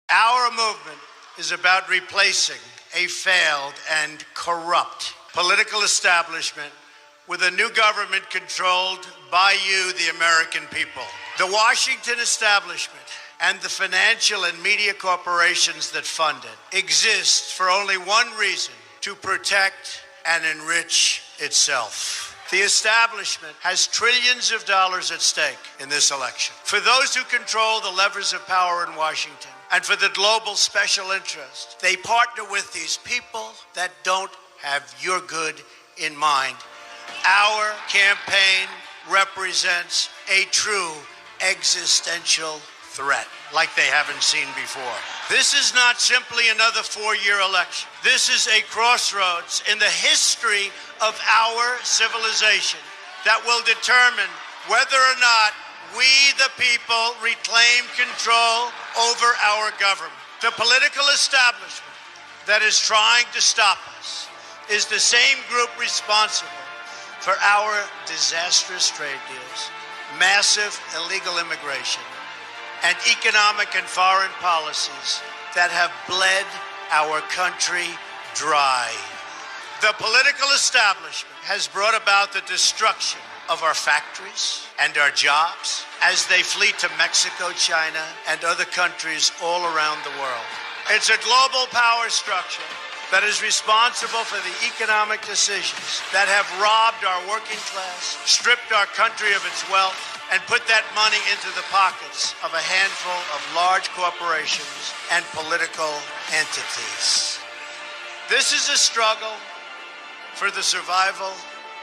Our movement is about replacing a failed and corrupt political establishment with a new government controlled by you, the American people. The Washington establishment and the financial and media corporations that fund it exist for only one reason: to protect and enrich itself. The establishment has trillions of dollars at stake in this election. For those who control the levers of power in Washington and for the global special interest, they partner with these people that don't have your good in mind. Our campaign represents a true existential threat like they haven't seen before. This is not simply another four-year election. This is a crossroads in the history of our civilization that will determine whether or not we, the people, reclaim control over our government. The political establishment that is trying to stop us is the same group responsible for our disastrous trade deals, massive illegal immigration, and economic and foreign policies that have bled our country dry. The political establishment has brought about the destruction of our factories and our jobs as they flee to Mexico, China, and other countries all around the world. It's a global power structure that is responsible for the economic decisions that have robbed our working class, stripped our country of its wealth, and put that money into the pockets of a handful of large corporations and political entities. This is a struggle for the survival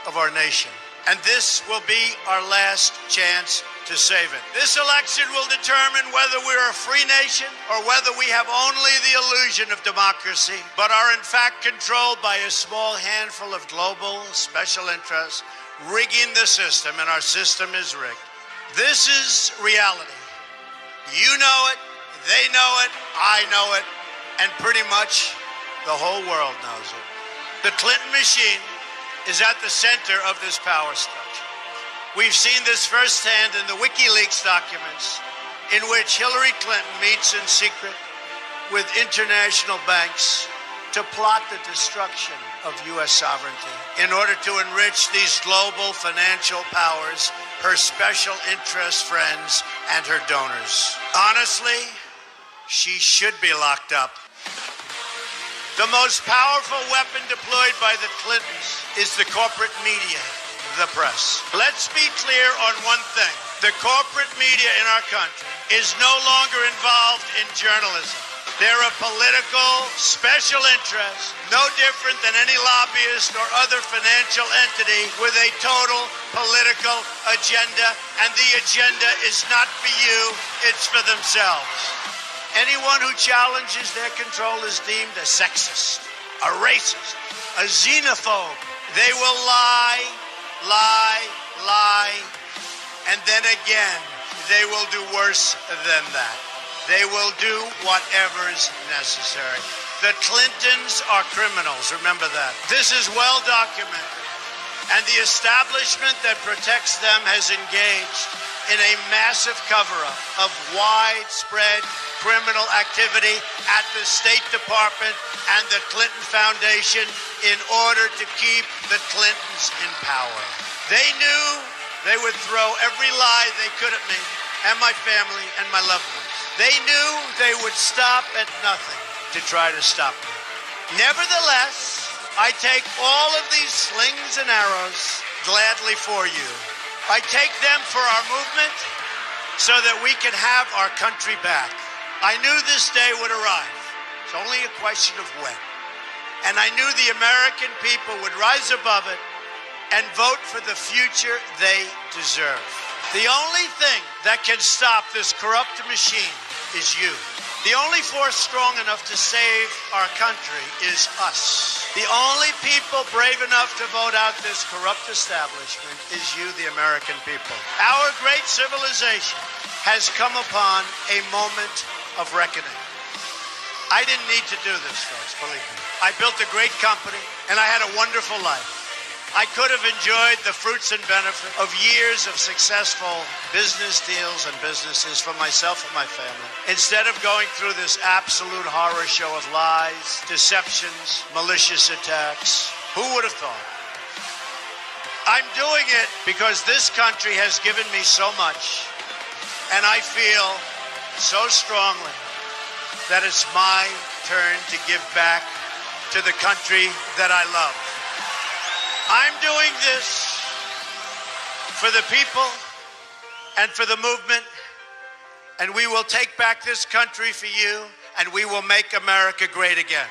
of our nation, and this will be our last chance to save it. This election will determine whether we're a free nation or whether we have only the illusion of democracy, but are in fact controlled by a small handful of global special interests rigging the system, and our system is rigged. This is reality. You know it, they know it, I know it, and pretty much the whole world knows it. The Clinton machine is at the center of this power structure. We've seen this firsthand in the WikiLeaks documents, in which Hillary Clinton meets in secret with international banks to plot the destruction of U.S. sovereignty in order to enrich these global financial powers, her special interest friends, and her donors. Honestly, she should be locked up. The most powerful weapon deployed by the Clintons is the corporate media, the press. Let's be clear on one thing. The corporate media in our country is no longer involved in journalism. They're a political special interest, no different than any lobbyist or other financial entity with a total political agenda, and the agenda is not for you, it's for themselves. Anyone who challenges their control is deemed a sexist, a racist, a xenophobe. They will lie, and then again, they will do worse than that. They will do whatever is necessary. The Clintons are criminals, remember that. This is well documented, and the establishment that protects them has engaged in a massive cover-up of widespread criminal activity at the State Department and the Clinton Foundation in order to keep the Clintons in power. They knew they would throw every lie they could at me and my family and my loved ones. They knew they would stop at nothing to try to stop me. Nevertheless, I take all of these slings and arrows gladly for you. I take them for our movement so that we can have our country back. I knew this day would arrive. It's only a question of when. And I knew the American people would rise above it and vote for the future they deserve. The only thing that can stop this corrupt machine is you. The only force strong enough to save our country is us. The only people brave enough to vote out this corrupt establishment is you, the American people. Our great civilization has come upon a moment of reckoning. I didn't need to do this, folks, believe me. I built a great company, and I had a wonderful life. I could have enjoyed the fruits and benefit of years of successful business deals and businesses for myself and my family. Instead of going through this absolute horror show of lies, deceptions, malicious attacks, who would have thought? I'm doing it because this country has given me so much, and I feel so strongly that it's my turn to give back to the country that I love. I'm doing this for the people and for the movement, and we will take back this country for you, and we will make America great again.